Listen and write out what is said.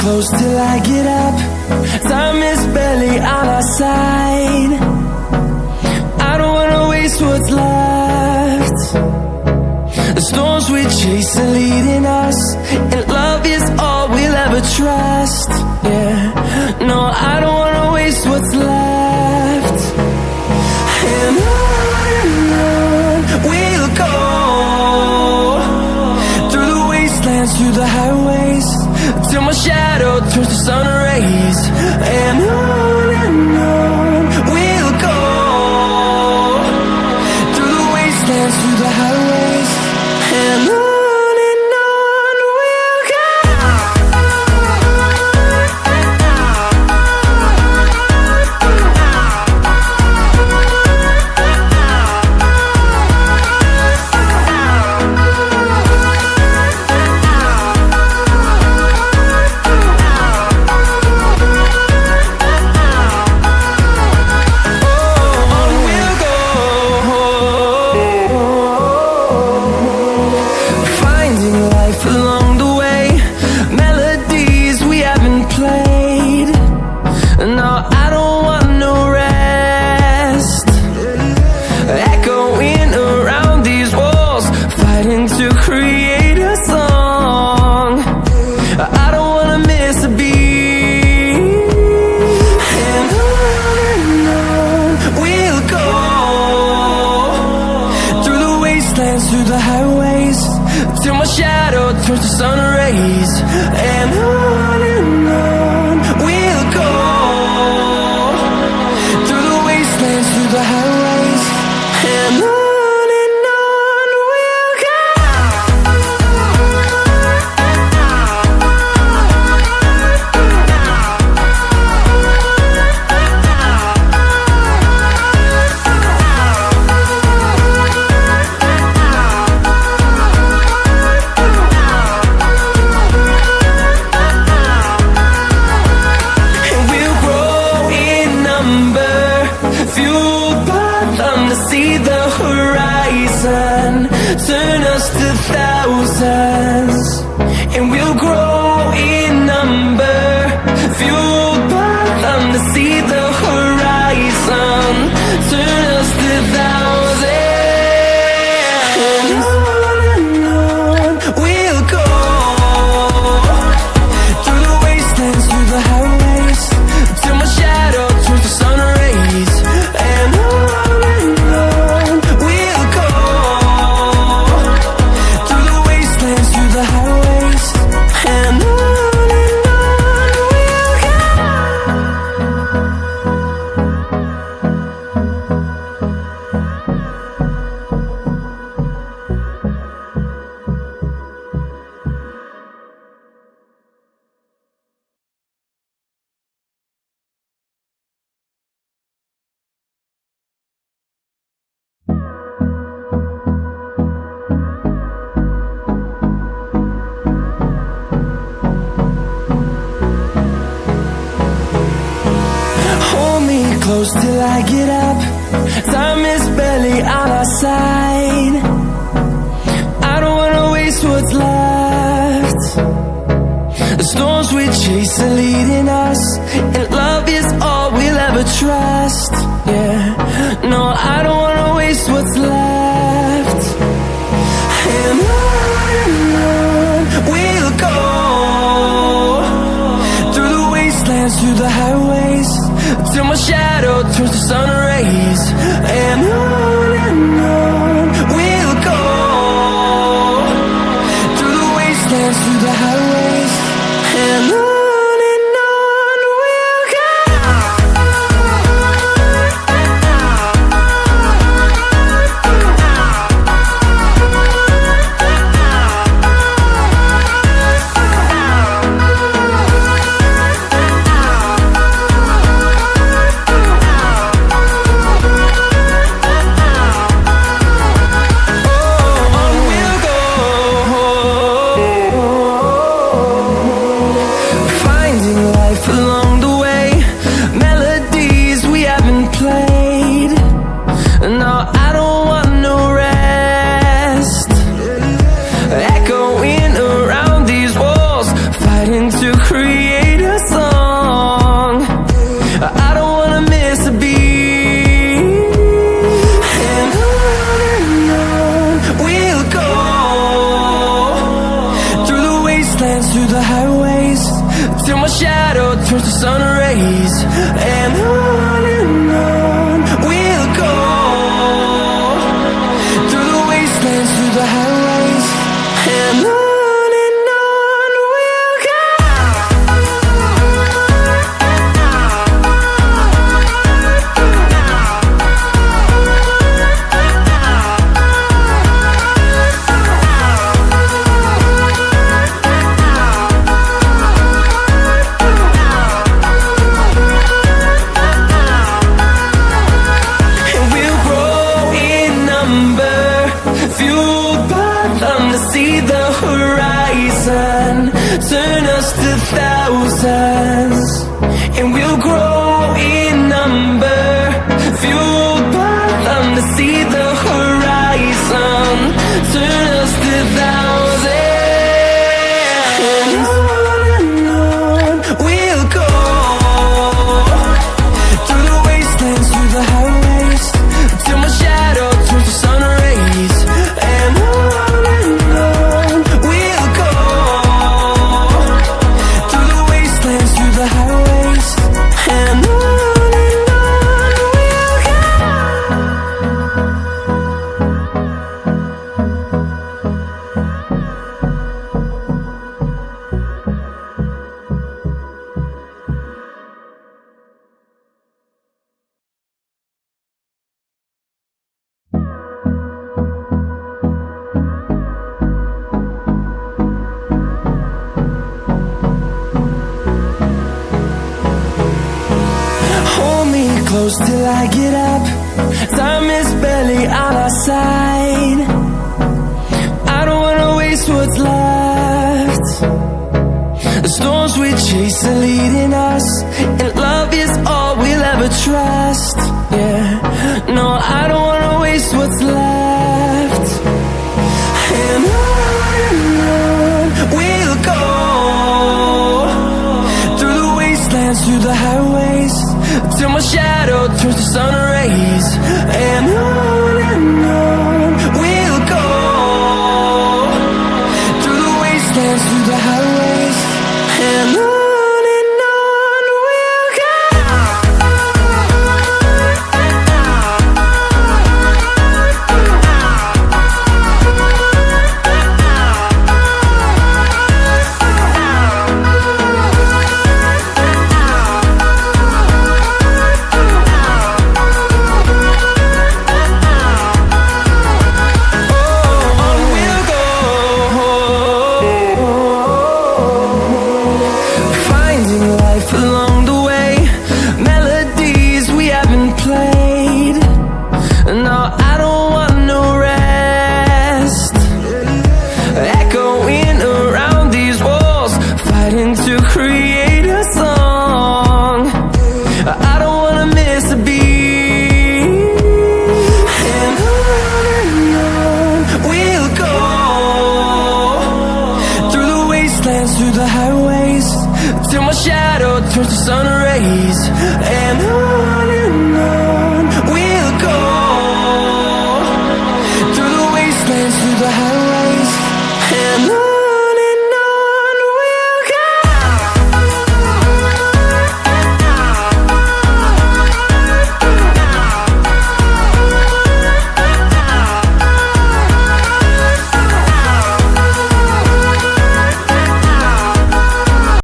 close till I get up. Time is barely on our side. I don't wanna waste what's left. The storms we chase are leading us, and love is all we'll ever trust. Yeah, no, I don't wanna waste what's left. And on we'll go, through the wastelands, through the highways, till my shadow turns to sun rays. And on we'll go, through the wastelands, through the highways, and on we'll go. Through the highways, till my shadow turns to sun rays. And on we'll go, through the wastelands, through the highways, and on we'll go. Turn us to thousands, and we'll grow in number, fueled by them to see the horizon. Turn us to thousands, and on we'll go, through the wastelands, through the highways, till my shadow turns to sun rays. And on we'll go, through the highways, and on we'll go. Close till I get up. Time is barely on our side. I don't wanna waste what's left. The storms we chase are leading us, and love is all we'll ever trust. Yeah, no, I don't wanna waste what's left. And on we'll go, through the wastelands, through the highways, till my shadow turns to sun rays. And on we'll go, through the wastelands, through the highways, and on we'll go. turns to sun rays, and on we'll go, through the wastelands, through the highways, and on we'll go. See the horizon, turn us to thousands, and we'll grow in number, fueled by them to see the horizon, turn us to thousands, and on we'll go, through the wastelands, through the highways, till my shadow turns to sun rays, and on close till I get up. Time is barely on our side. I don't wanna waste what's left. The storms we chase are leading us, and love is all we'll ever trust. Yeah, no, I don't wanna waste what's left. And on we'll go, through the wastelands, through the highways, till my shadow turns to sun rays, and on we'll go, through the wastelands, through the highways, and on we'll go. Through the highways, till my shadow turns to sun rays,